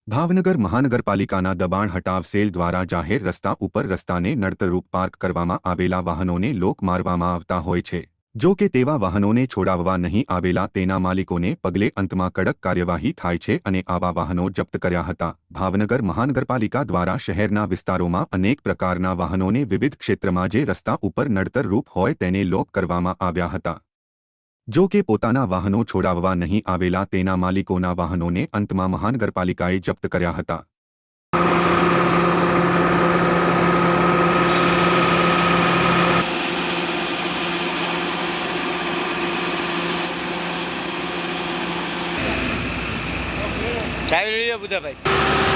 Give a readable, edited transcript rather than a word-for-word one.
ભાવનગર મહાનગરપાલિકાના દબાણ હટાવ સેલ દ્વારા જાહેર રસ્તા ઉપર રસ્તાને નડતરરૂપ પાર્ક કરવામાં આવેલા વાહનોને લોક મારવામાં આવતા હોય છે। જો કે તેવા વાહનોને છોડાવવા નહીં આવેલા તેના માલિકોને પગલે અંતમાં કડક કાર્યવાહી થાય છે અને આવા વાહનો જપ્ત કર્યા હતા। ભાવનગર મહાનગરપાલિકા દ્વારા શહેરના વિસ્તારોમાં અનેક પ્રકારના વાહનોને વિવિધ ક્ષેત્રમાં જે રસ્તા ઉપર નડતરરૂપ હોય તેને લોક કરવામાં આવ્યા હતા। જો કે પોતાના વાહનો છોડાવવા નહીં આવેલા તેના માલિકોના વાહનોને અંતમાં મહાનગરપાલિકાએ જપ્ત કર્યા હતા। ચાવી લઈ લો બુધાભાઈ।